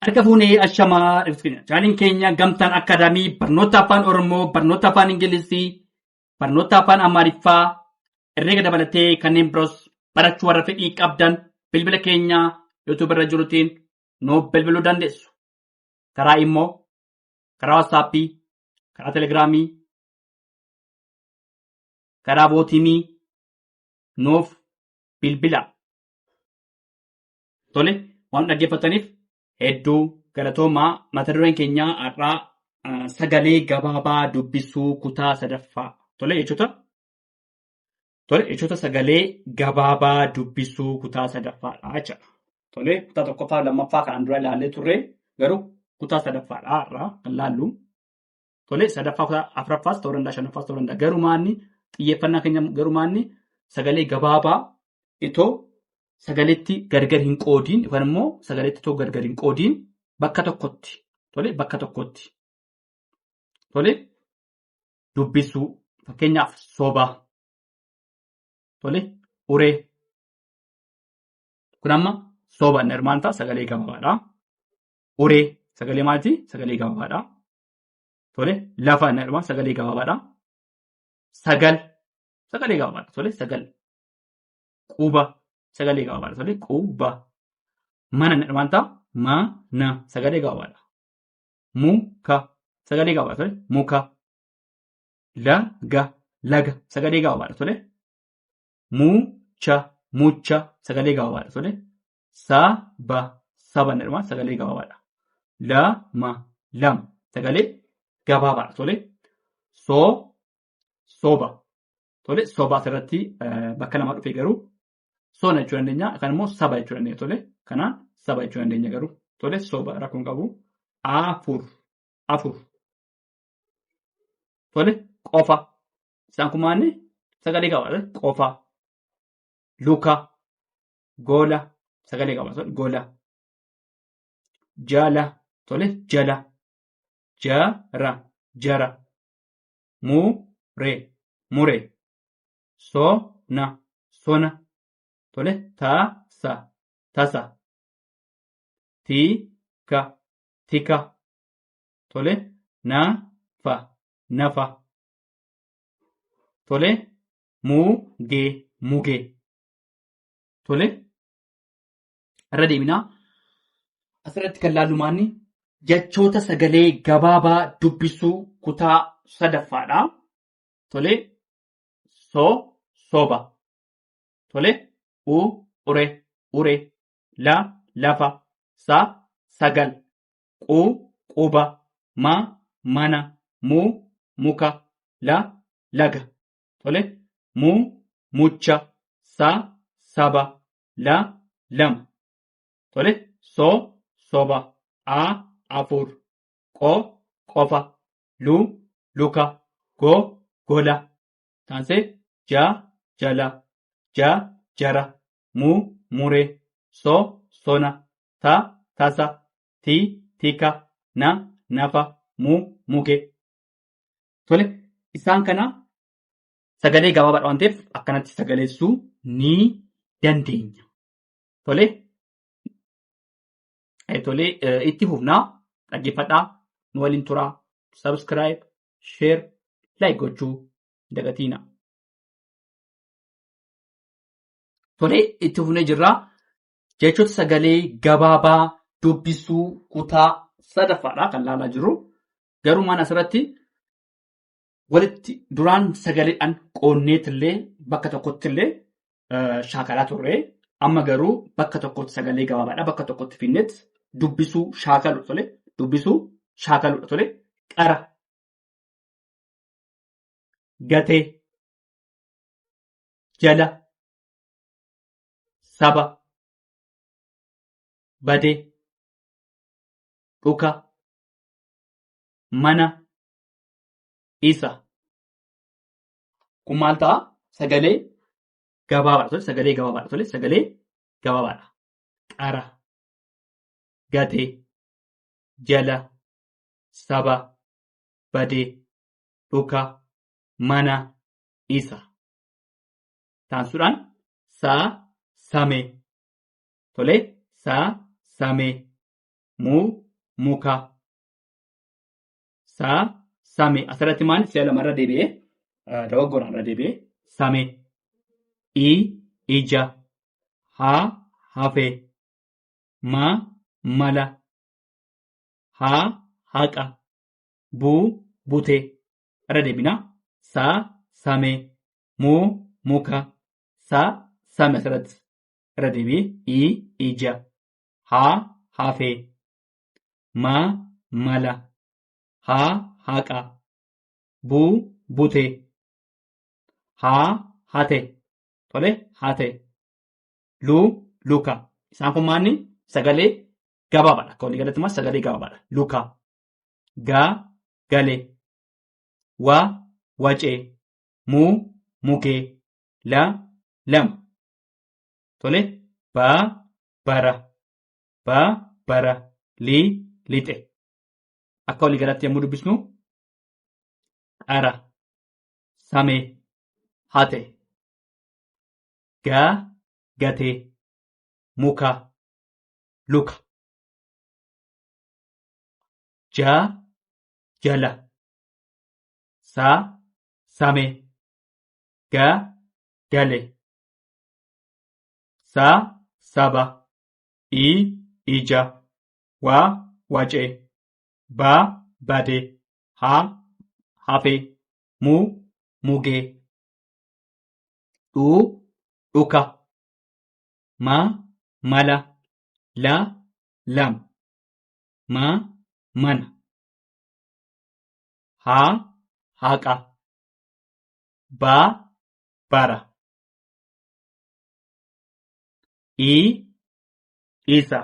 Harka fuunee ashamaa dhuftina. Chaaniin keenya gamtaan akaadaamii barnoota afaan Oromoo, barnoota afaan Ingilizii, barnoota afaan Amaariffaa, herreega dabalatee kanneen biroos barachuu warra fedhii qabdan bilbila keenya YouTube irra jirutiin nuuf bilbiluu dandeessu. Karaa immoo karaa WhatsAppii, karaa Telegiraamii, karaa Bootiimii nuuf bilbila. Tole, waan dhaggeeffataniif hedduu galatoomaa. Mata dureen keenya har'aa sagalee gabaabaa dubbisuu kutaa sadaffaa. Tole jechoota sagalee gabaabaa dubbisuu kutaa sadaffaadha jechuudha. Tole, kutaa tokkoffaa lammaffaa kan dura ilaallee turre garuu kutaa sadaffaadha har'aa kan laallu. Tole, sadaffaa afuraffaas ta'uu danda'a, shanaffaas ta'uu danda'a. Garumaanni xiyyeeffannaa keenya garumaanni sagalee gabaabaa itoo sagaleetti gargar hin qoodiin yookaan immoo sagaleetti itoo gargar hin qoodiin bakka tokkotti. Tole, bakka tokkotti. Tole, dubbisuu fakkeenyaaf sobaa. Tole, uree. Kun amma soba inni hirmaan ta'a sagalee gabaabaadha. Uree sagalee maaliiti? Sagalee gabaabaadha. Tole, lafa inni hirmaan sagalee gabaabaadha. Sagal sagalee gabaabaadha. Tole, sagal. Quba sagalee gabaabaadha. Tole, quba. Mana inni hirmaan ta'a. Mana sagalee gabaabaadha. Muka sagalee gabaabaadha. Tole, muka. Laga sagalee gabaabaadha. Tole, mucha sagalee gabaabaadha. Tole, saba inni hirmaan sagalee gabaabaadha. Lama sagalee gabaabaadha. Tole, soba. Tole, soba asirratti bakka lama dhufee garuu soona jechuu dandeenya yookaan immoo saba jechuu dandeenya. Tole, kanaan saba jechuu dandeenya garuu. Tole, soba rakkoon qabu. Afur. Tole, qofa. Isaan kun maanni sagalee gabaabaadha. Qofa. Luka. Gola sagalee gabaabaadha. Gola. Jala. Tole, jala. Jara. Mure. Sona. Tole, tasa. Tika. Tole, nafa. Tole, muge. Tole, irra deeminaa asirratti kan laallu maanni jechoota sagalee gabaabaa dubbisuu kutaa sadaffaadha. Tole, soba. Tole, uree. Lafa. Sagal. Quba. Mana. Muka. Laga. Tole, mucha. Saba. Lama. Tole, soba. Afur. Qofa. Luka. Gola. Taansee jala. Jara. Mure. Sona. Tasa. Tika. Nafa. Muge. Tole, isaan kana sagalee gabaabaadha waan ta'eef akkanatti sagaleessuu ni dandeenya. Tole, itti fufnaa dhaggeeffadhaa nu waliin turaa. Subscribe, share, like gochuu dagatiina. Tole, itti fufnee jirraa jechoota sagalee gabaabaa dubbisuu kutaa sadaffaadha kan laalaa jirru. Garuu maan asirratti walitti duraan sagaleedhaan qoonneetillee bakka tokkottillee shaakalaa turre. Amma garuu bakka tokkotti sagalee gabaabaadha. Bakka tokkotti finneet dubbisuu shaakaluudha. Tole, dubbisuu shaakaluudha. Tole, qara. Gatee. Jala. Saba. Badee. Dhuka. Mana. Isa. Kun maal ta'a? Sagalee gabaabaadha. Tole, sagalee gabaabaadha. Tole, sagalee gabaabaadha. Qara. Gatee. Jala. Saba. Badee. Dhuka. Mana. Isa. Taansuudhaan samee. Tole, samee. muka. Same. Asirratti maal si'a lamarra deebi'ee dogoggoraan irra deebi'ee same. Ija. Hafe. Mala. Haqa. Bute. Irra deebina. Same. Muka. Same asirratti irra deebi'ee ija. Hafe. Mala. Haqa. Bute. Hate. Tole hate. Luka. Isaan kun maanni sagalee gabaabaadha. Akka walii galatti sagalee gabaabaadha. Luka. Gale. Wacee. Mukee. Lama. Tole bara. Lixe. Akka walii galatti yommuu dubbisnu qara. Samee. Hate. Gatee. Muka. Luka. Jala. Same. Gale. Saba. Ija. Wacee. Bade. Hafe. Mugee. Dhuka. Mala. Lama. Mana. Haqa. Bara. Isa.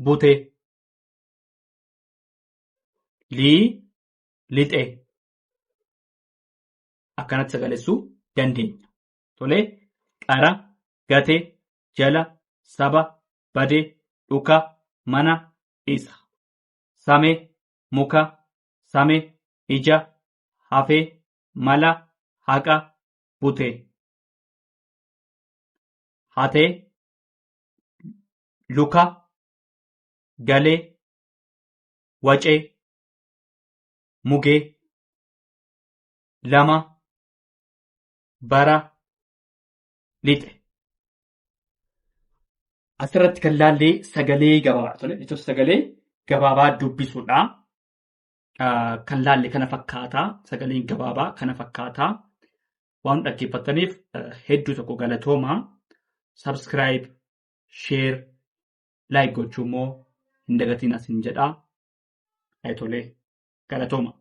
Bute. Lixe. Akkanatti sagalessuu dandeenya. Tole qara. Gate. Jala. Saba. Bade. Dhuka. Mana. Isa. Same. Muka. Same. Ija. Hafe. Mala. Haqa. Bute. Hate. Luka. Gale. Wacee. Mugee. Lama. Bara. Lixe. Asirratti kan laallee sagalee gabaabaadha. Tole jechuun sagalee gabaabaa dubbisuudha. Kan laalle kana fakkaataa. Sagaleen gabaabaa kana fakkaataa. Waan dhaggeeffataniif hedduu tokko galatoomaa. Subscribe, share, like gochuu immoo hin dagatiin asin jedhaa. Tole galatooma.